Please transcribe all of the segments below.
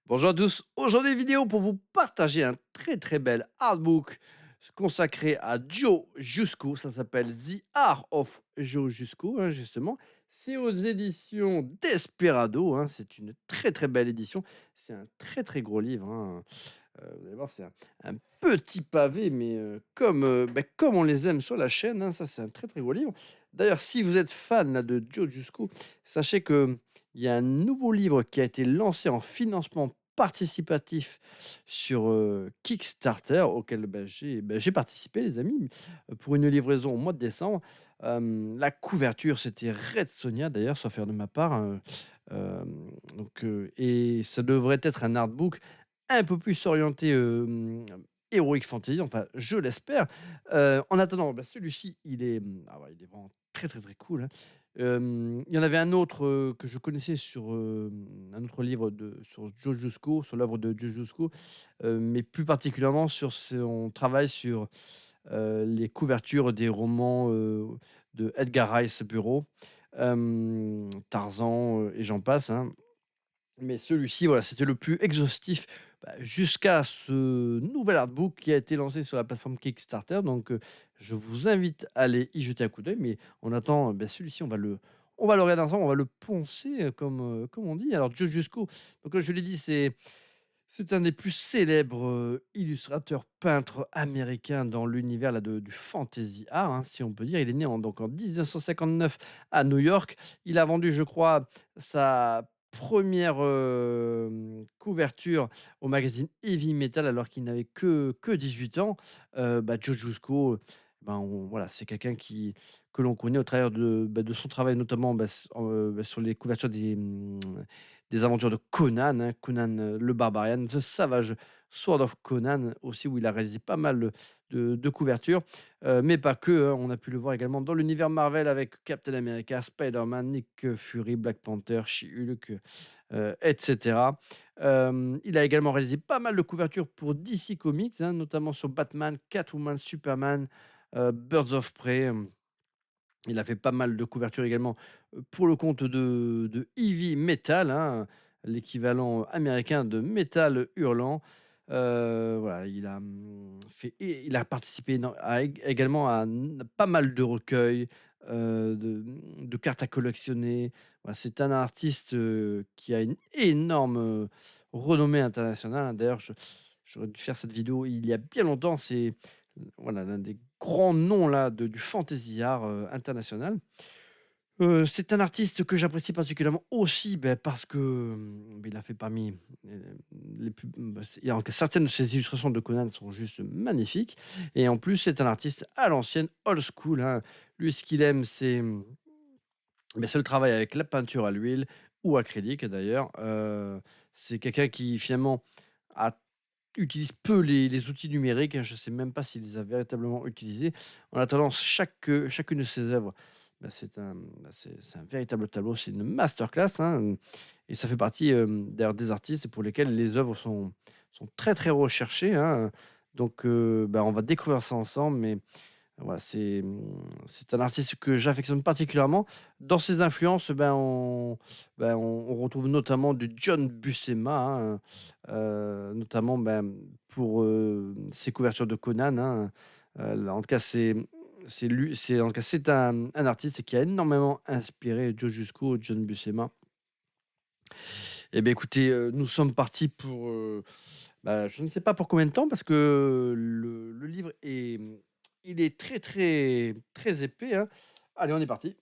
Bonjour à tous, aujourd'hui vidéo pour vous partager un très bel artbook consacré à Joe Jusco, ça s'appelle The Art of Joe Jusco, hein, justement. C'est aux éditions Desperado, hein, c'est une très belle édition, c'est un très gros livre, hein. Vous allez voir, c'est un petit pavé, mais comme on les aime sur la chaîne, hein, ça c'est un très gros livre. D'ailleurs, si vous êtes fan là, de Joe Jusco, sachez que il y a un nouveau livre qui a été lancé en financement participatif sur Kickstarter, auquel j'ai participé, les amis, pour une livraison au mois de décembre. La couverture, c'était Red Sonia, d'ailleurs, sauf faire de ma part, hein. Et ça devrait être un artbook un peu plus orienté, heroic fantasy, enfin je l'espère. En attendant, celui-ci il est vraiment très cool, hein. Il y en avait un autre, que je connaissais sur, un autre livre sur Joe Jusko, sur l'œuvre de Joe Jusko, mais plus particulièrement sur son travail sur, les couvertures des romans, de Edgar Rice Burroughs, Tarzan, et j'en passe, hein. Mais celui-ci, voilà, c'était le plus exhaustif, jusqu'à ce nouvel artbook qui a été lancé sur la plateforme Kickstarter. Donc, je vous invite à aller y jeter un coup d'œil. Mais en attendant, celui-ci, on va le regarder ensemble, on va le poncer, comme on dit. Alors, Joe Jusko, donc, je l'ai dit, c'est un des plus célèbres, illustrateurs, peintres américains dans l'univers là du fantasy art, hein, si on peut dire. Il est né en 1959 à New York. Il a vendu, je crois, sa première re couverture au magazine Heavy Metal alors qu'il n'avait que 18 ans. Joe Jusko, voilà, c'est quelqu'un que l'on connaît au travers de son travail notamment, sur les couvertures des aventures de Conan, hein, Conan, le Barbarian, The Savage Sword of Conan aussi, où il a réalisé pas mal, de couvertures, mais pas que, hein. On a pu le voir également dans l'univers Marvel avec Captain America, Spider-Man, Nick Fury, Black Panther, She-Hulk, et cetera. Il a également réalisé pas mal de couvertures pour DC Comics, hein, notamment sur Batman, Catwoman, Superman, Birds of Prey. Il a fait pas mal de couvertures également, pour le compte de Heavy Metal, hein, l'équivalent américain de Métal Hurlant. Voilà, il a participé également à pas mal de recueils, de cartes à collectionner. Voilà, c'est un artiste, qui a une énorme, renommée internationale, hein. D'ailleurs, j'aurais dû faire cette vidéo il y a bien longtemps. C'est voilà, l'un des grands noms là du fantasy art, international. C'est un artiste que j'apprécie particulièrement aussi, parce que, il a fait parmi, les plus c'est il y a certaines de ses illustrations de Conan sont juste magnifiques et en plus c'est un artiste à l'ancienne, old school, hein. Lui, ce qu'il aime, c'est le travail avec la peinture à l'huile ou acrylique d'ailleurs. C'est quelqu'un qui finalement a utilise peu les outils numériques, hein. Je ne sais même pas s'il les a véritablement utilisés. En attendant, chacune de ses œuvres, c'est un véritable tableau, c'est une masterclass, hein, et ça fait partie, d'ailleurs des artistes pour lesquels les œuvres sont très recherchées, hein. Donc, on va découvrir ça ensemble, mais voilà, c'est un artiste que j'affectionne particulièrement. Dans ses influences, on retrouve notamment du John Buscema, hein, notamment, pour, ses couvertures de Conan, hein. En tout cas, c'est en tout cas, c'est un artiste qui a énormément inspiré Joe Jusco, John Buscema. Et beh, écoutez, nous sommes partis pour, je ne sais pas pour combien de temps parce que le livre il est très épais, hein. Allez, on est parti.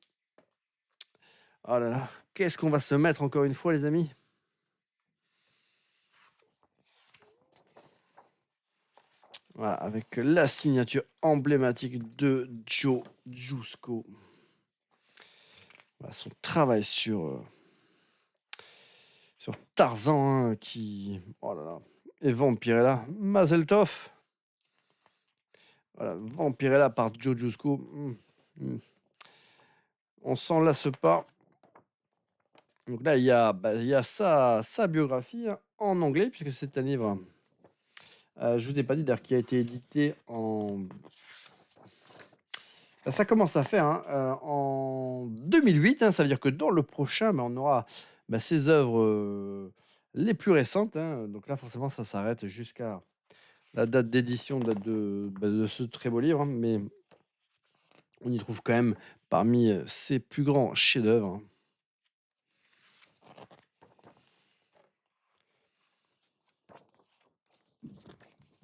Oh là là, qu'est-ce qu'on va se mettre encore une fois les amis? Voilà, avec la signature emblématique de Joe Giusto. Voilà, son travail sur Tarzan, hein, qui oh là là, et Vampirella, Mazel tov! Voilà, Vampirella par Joe Giusto. Mmh. On s'en lasse pas. Donc là, il y a sa biographie, hein, en anglais puisque c'est un livre, je vous ai pas dit d'ailleurs qui a été édité ça commence à faire, hein, en 2008, hein. Ça veut dire que dans le prochain, on aura, ses œuvres, les plus récentes, hein, donc là, forcément, ça s'arrête jusqu'à la date d'édition de ce très beau livre, hein, mais on y trouve quand même parmi, ses plus grands chefs-d'œuvre, hein.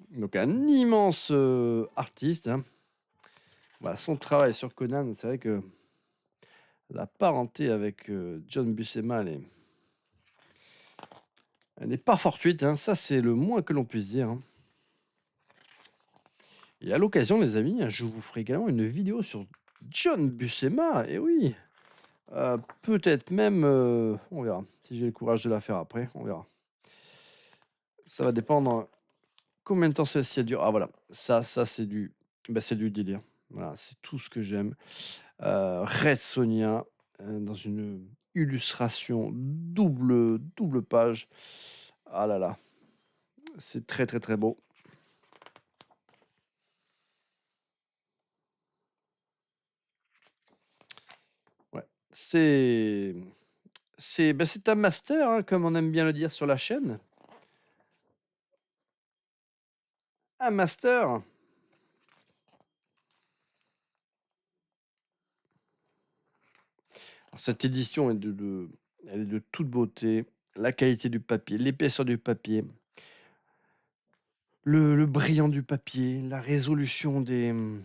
Donc un immense, artiste, hein. Bah, son travail sur Conan, c'est vrai que la parenté avec, John Buscema, elle n'est pas fortuite, hein, ça, c'est le moins que l'on puisse dire, hein. Et à l'occasion, les amis, je vous ferai également une vidéo sur John Buscema, et oui! Peut-être même, on verra. Si j'ai le courage de la faire après, on verra. Ça va dépendre combien de temps celle-ci elle dure. Ah voilà, ça c'est du délire. Voilà, c'est tout ce que j'aime. Red Sonja, dans une illustration double page. Ah là là, c'est très, très, très beau. Ouais, c'est un master, hein, comme on aime bien le dire sur la chaîne. Un master! Cette édition est elle est de toute beauté. La qualité du papier, l'épaisseur du papier, le brillant du papier, la résolution de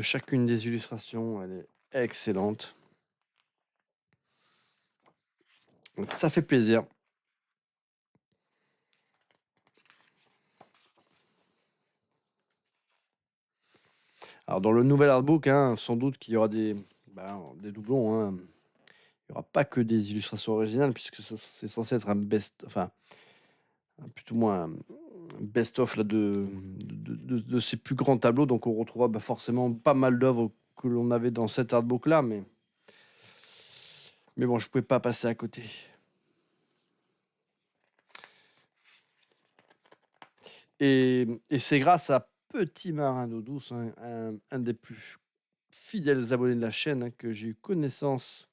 chacune des illustrations, elle est excellente. Donc ça fait plaisir. Alors dans le nouvel artbook, hein, sans doute qu'il y aura des doublons, hein. Il y aura pas que des illustrations originales puisque ça c'est censé être un plutôt moins un best-of là de ses plus grands tableaux, donc on retrouvera, bah, forcément pas mal d'œuvres que l'on avait dans cet artbook là, mais bon, je pouvais pas passer à côté. Et c'est grâce à Petit Marin d'eau douce, hein, un des plus fidèles abonnés de la chaîne, hein, que j'ai eu connaissance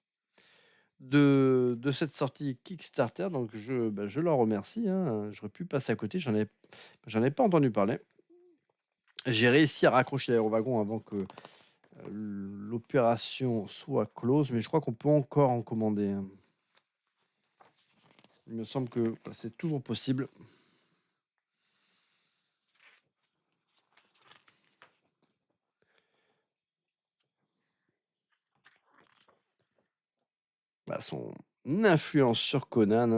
de cette sortie Kickstarter, donc je l'en remercie, hein, j'aurais pu passer à côté, j'en ai pas entendu parler. J'ai réussi à raccrocher d'ailleurs au wagon avant que, l'opération soit close, mais je crois qu'on peut encore en commander, hein. Il me semble que, bah, c'est toujours possible. Bah, son influence sur Conan,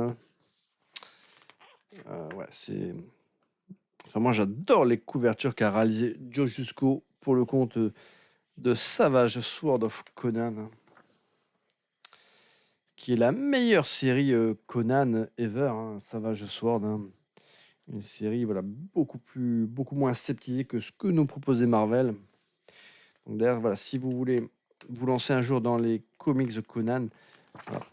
hein, ouais, c'est enfin moi j'adore les couvertures qu'a réalisé Joe Jusko pour le compte, de Savage Sword of Conan, hein, qui est la meilleure série, Conan ever, hein, Savage Sword, hein. Une série, voilà, beaucoup moins aseptisée que ce que nous proposait Marvel. Donc d'ailleurs, voilà, si vous voulez vous lancer un jour dans les comics de Conan, voilà,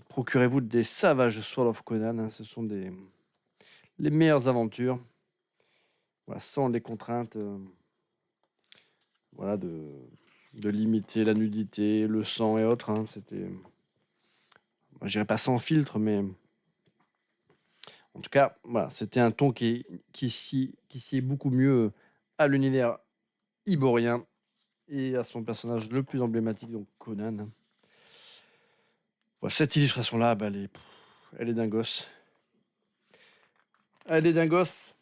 procurez-vous des Savage Sword of Conan, hein, ce sont les meilleures aventures, voilà, sans les contraintes, voilà, de limiter la nudité, le sang et autres, hein. C'était, bah, je dirais pas sans filtre, mais en tout cas, voilà, c'était un ton qui sied beaucoup mieux à l'univers iborien et à son personnage le plus emblématique, donc Conan. Voilà, cette illustration-là, bah, elle est dingos. Elle est dingos.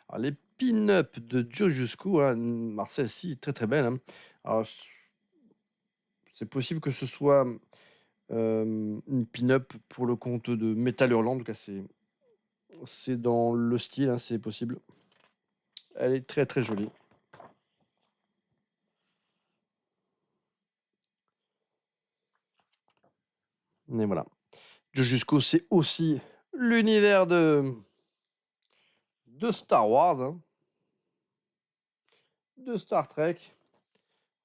Alors, les pin-up de Joe Jusco, hein, Marcel, si, très très belle, hein. Alors, c'est possible que ce soit une pin-up pour le compte de Metal Hurlant, en tout cas, c'est dans le style, hein, c'est possible. Elle est très très jolie. Mais voilà. Joe Jusco, c'est aussi l'univers de Star Wars, hein, de Star Trek.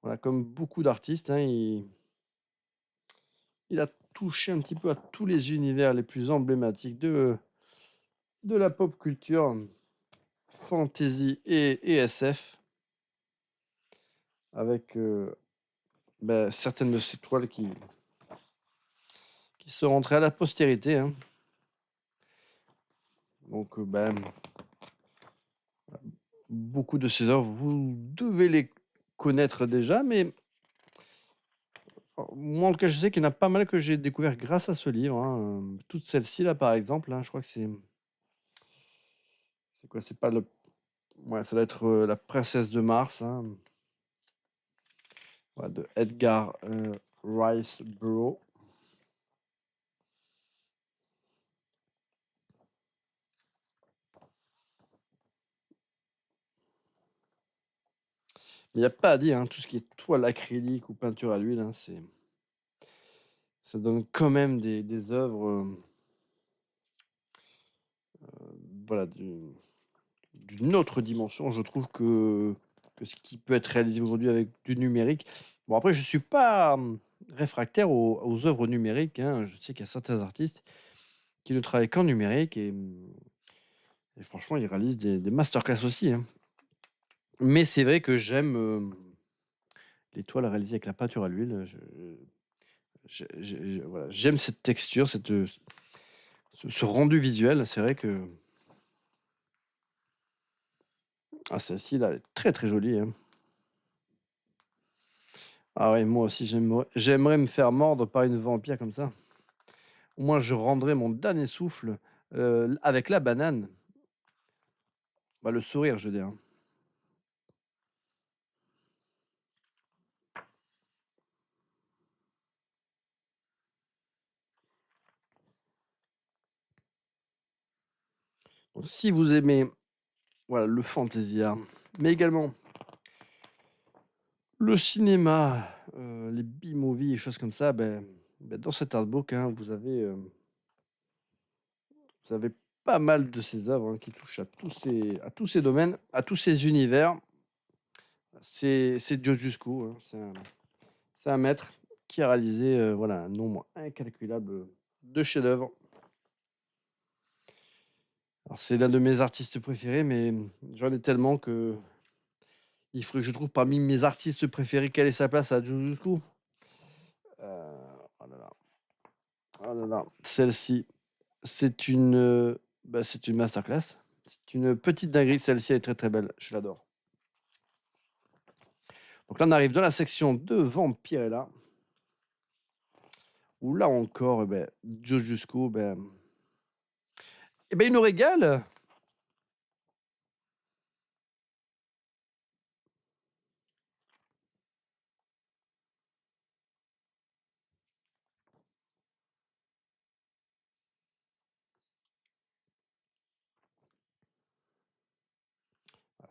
Voilà, comme beaucoup d'artistes, hein, il a touché un petit peu à tous les univers les plus emblématiques de la pop culture, fantasy et SF, avec bah, certaines de ces toiles qui qui sont rentrés à la postérité, hein. Donc, beaucoup de ces œuvres, vous devez les connaître déjà, mais moi, en tout cas, je sais qu'il y en a pas mal que j'ai découvert grâce à ce livre, hein, toutes celles-ci là, par exemple, hein, je crois que c'est quoi? C'est pas le ouais, ça doit être, La Princesse de Mars, hein, ouais, de Edgar, Rice Burroughs. Mais il y a pas à dire, hein, tout ce qui est toile acrylique ou peinture à l'huile, hein, ça donne quand même des œuvres, voilà, d'une autre dimension, je trouve, que ce qui peut être réalisé aujourd'hui avec du numérique. Bon, après, je suis pas, réfractaire aux œuvres numériques, hein. Je sais qu'il y a certains artistes qui ne travaillent qu'en numérique et franchement, ils réalisent des masterclass aussi, hein. Mais c'est vrai que j'aime, les toiles réalisées avec la peinture à l'huile, voilà, j'aime cette texture, ce rendu visuel. C'est vrai que celle-ci là, elle est très, très jolie, hein. Ah ouais, moi aussi j'aimerais me faire mordre par une vampire comme ça. Au moins je rendrai mon dernier souffle, avec la banane. Bah, le sourire, je veux dire, hein. Donc si vous aimez, voilà, le fantasy-art, mais également le cinéma, les B-movies et choses comme ça, dans cet artbook, hein, vous avez pas mal de ces œuvres, hein, qui touchent à tous ces domaines, à tous ces univers. C'est Dio Jusko, hein, c'est un maître qui a réalisé, voilà, un nombre incalculable de chefs-d'œuvre. Alors c'est l'un de mes artistes préférés, mais j'en ai tellement que il faudrait que je trouve parmi mes artistes préférés quelle est sa place à Dio Jusko. Oh là là, oh là là, celle-ci, c'est une masterclass. C'est une petite dinguerie, celle-ci elle est très, très belle, je l'adore. Donc là, on arrive dans la section de Vampirella, où là encore, Joe Jusco, il nous régale.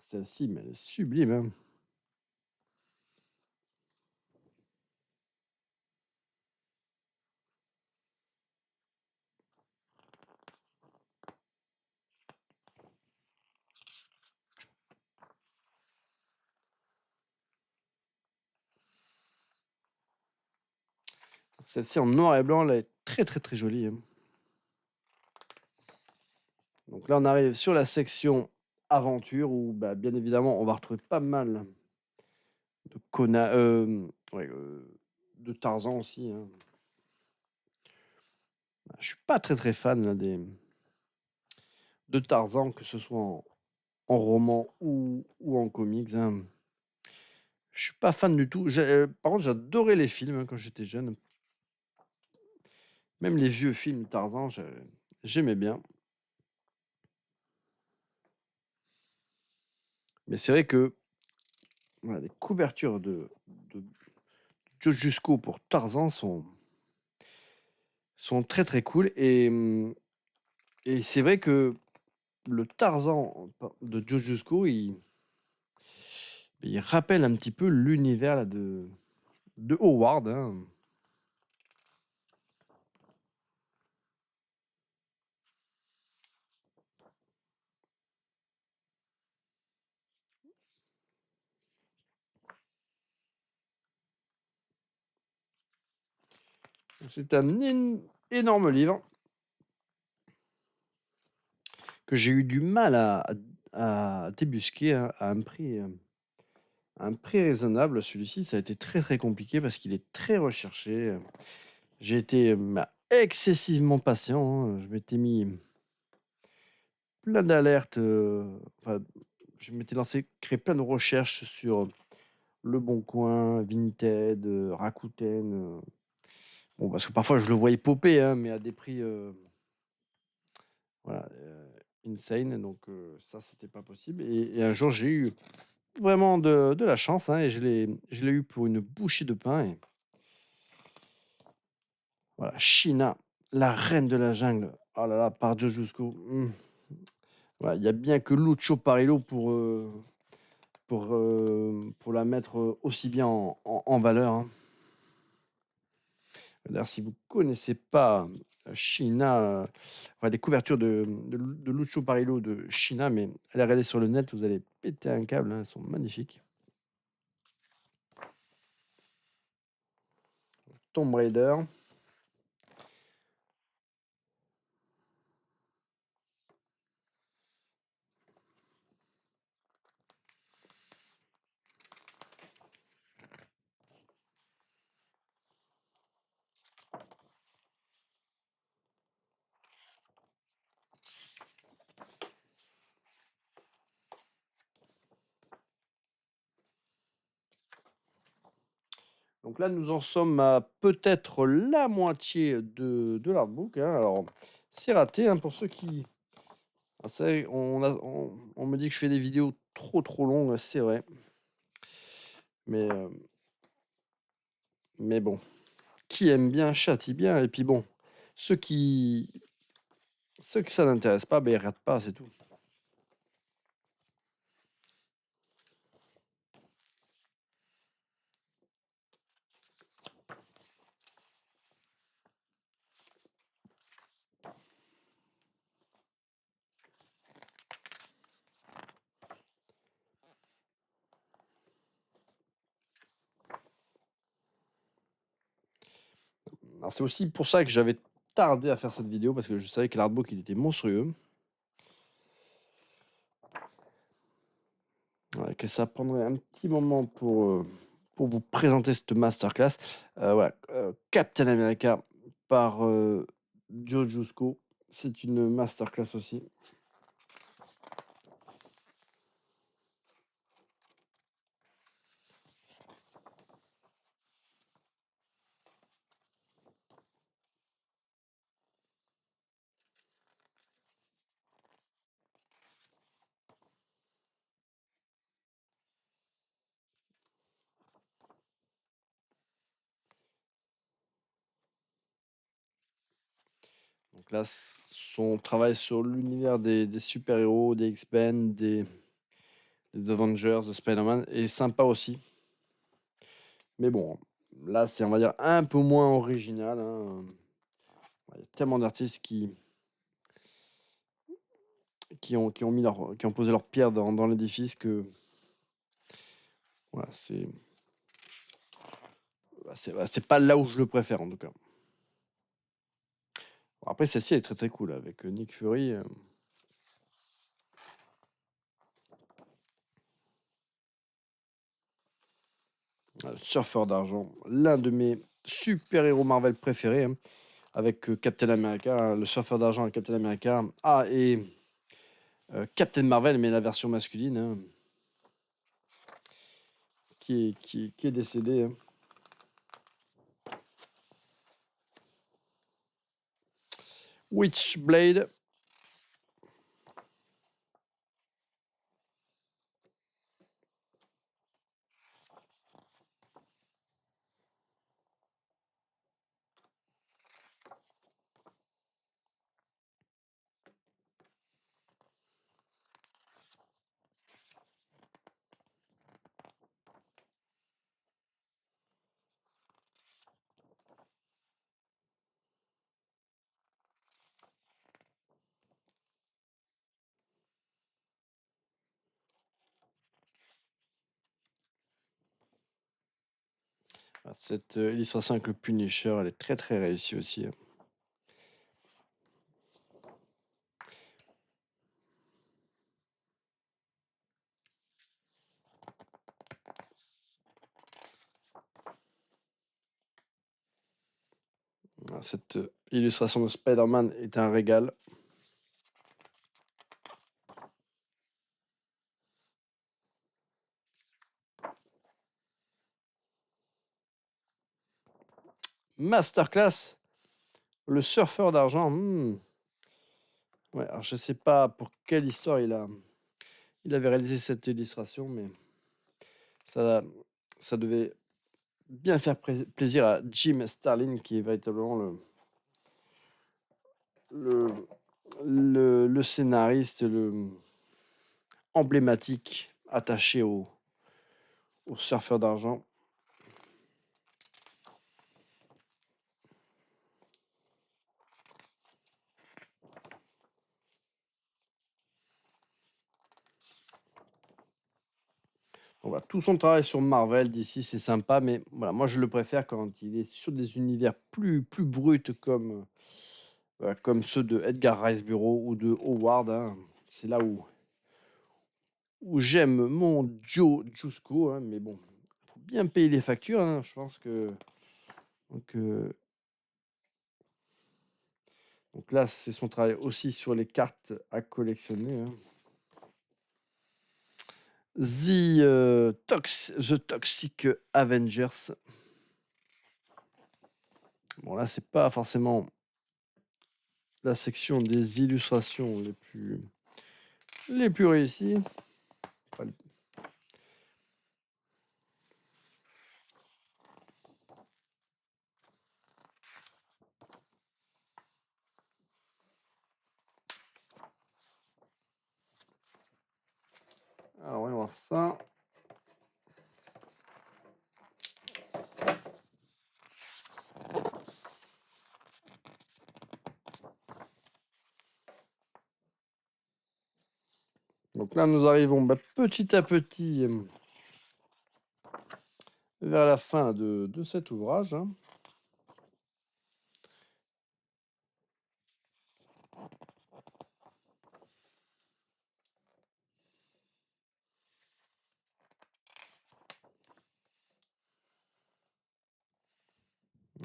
Celle-ci, mais elle est sublime, hein. Celle-ci en noir et blanc, elle est très, très, très jolie, hein. Donc là, on arrive sur la section aventure où, bien évidemment, on va retrouver pas mal de ouais, de Tarzan aussi, hein. Je suis pas très, très fan là, de Tarzan, que ce soit en roman ou en comics, hein. Je suis pas fan du tout. Par contre, j'adorais les films, hein, quand j'étais jeune. Même les vieux films Tarzan, j'aimais bien. Mais c'est vrai que, voilà, les couvertures de Joe Jusco pour Tarzan sont très, très cool et c'est vrai que le Tarzan de Joe Jusco, il rappelle un petit peu l'univers là de Howard, hein. C'est un énorme livre que j'ai eu du mal à débusquer, hein, à un prix raisonnable. Celui-ci, ça a été très, très compliqué parce qu'il est très recherché. J'ai été, excessivement patient, hein. Je m'étais mis plein d'alertes, enfin, je m'étais lancé, créé plein de recherches sur Le Bon Coin, Vinted, Rakuten, bon, parce que parfois je le voyais popper, hein, mais à des prix, voilà, insane, donc ça, c'était pas possible et un jour, j'ai eu vraiment de la chance, hein, et je l'ai eu pour une bouchée de pain et voilà, Sheena, la reine de la jungle. Oh là là, par Joe Jusco. Voilà, il y a bien que Lucio Parillo pour la mettre, aussi bien en valeur, hein. D'ailleurs, si vous connaissez pas, Sheena, enfin les couvertures de Lucio Parillo de Sheena, mais allez regarder sur le net, vous allez péter un câble, hein, elles sont magnifiques. Tomb Raider. Donc là, nous en sommes à peut-être la moitié de l'artbook, hein. Alors, c'est raté, hein, pour ceux qui c'est on me dit que je fais des vidéos trop longues, c'est vrai. Mais, mais bon, qui aime bien châtie bien et puis bon, ceux qui ceux que ça n'intéresse pas, ben ils regardent pas, c'est tout. Alors c'est aussi pour ça que j'avais tardé à faire cette vidéo parce que je savais que l'artbook, il était monstrueux. Ouais, que ça prendrait un petit moment pour vous présenter cette masterclass. Voilà, Captain America par, Joe Jusko. C'est une masterclass aussi. Donc là, son travail sur l'univers des super-héros, des X-Men, des Avengers, de Spider-Man est sympa aussi. Mais bon, là, c'est, on va dire, un peu moins original, hein. Il y a tellement d'artistes qui ont posé leur pierre dans l'édifice que voilà, c'est pas là où je le préfère en tout cas. Bon, après, celle-ci elle est très cool avec Nick Fury. Surfeur d'argent, l'un de mes super-héros Marvel préférés, hein, avec Captain America, hein, le surfeur d'argent et Captain America. Ah, et Captain Marvel, mais la version masculine, hein, qui est décédée, hein. Witchblade. Ah, cette illustration avec le Punisher, elle est très réussie aussi, hein. Cette, illustration de Spider-Man est un régal. Masterclass, le surfeur d'argent, ouais, alors je sais pas pour quelle histoire il avait réalisé cette illustration, mais ça ça devait bien faire plaisir à Jim Starlin qui est véritablement le le scénariste, emblématique attaché au surfeur d'argent. Bon, voilà, tout son travail sur Marvel d'ici, c'est sympa, mais voilà, moi je le préfère quand il est sur des univers plus bruts comme, voilà, comme ceux de Edgar Rice Burroughs ou de Howard, hein. C'est là où j'aime mon Joe Giusto, hein, mais bon, faut bien payer les factures, hein, je pense que donc heu, donc là, c'est son travail aussi sur les cartes à collectionner, hein. The Toxic Avengers. Bon là, c'est pas forcément la section des illustrations les plus réussies. Pas le Alors voyons voir ça. Donc là, nous arrivons, bah, petit à petit, vers la fin de cet ouvrage, hein.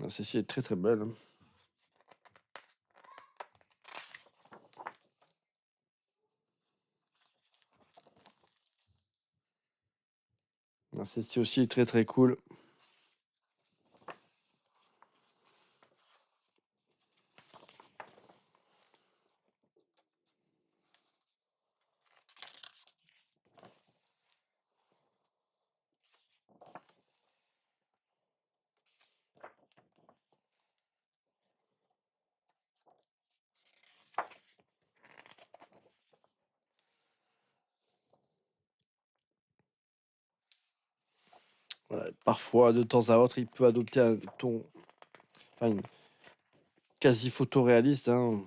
Ah, celle-ci est très, très belle, hein. Ah, celle-ci aussi est très, très cool. Voilà, parfois, de temps à autre, il peut adopter un ton, enfin, une quasi photoréaliste, hein.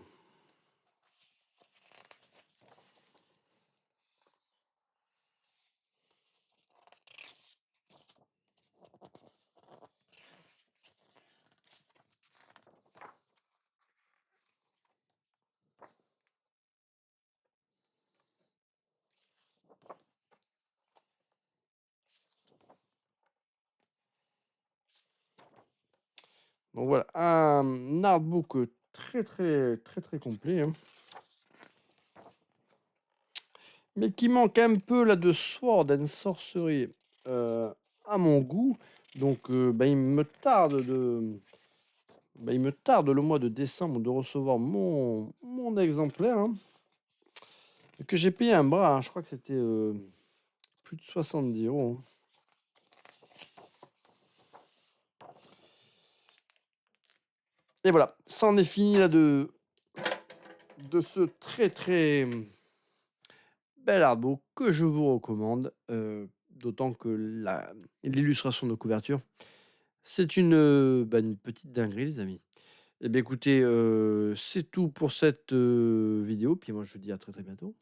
Donc voilà, un artbook, très, très, très, très complet, hein, mais qui manque un peu là de Sword and Sorcery, à mon goût. Donc bah, il me tarde le mois de décembre de recevoir mon exemplaire, hein, que j'ai payé un bras, hein. Je crois que c'était, plus de 70 €, hein. Et voilà, ça en est fini là de ce très, très, bel artbook que je vous recommande, d'autant que l'illustration de couverture, c'est bah, une petite dinguerie les amis. Et bien écoutez, c'est tout pour cette, vidéo, puis moi je vous dis à très, très bientôt.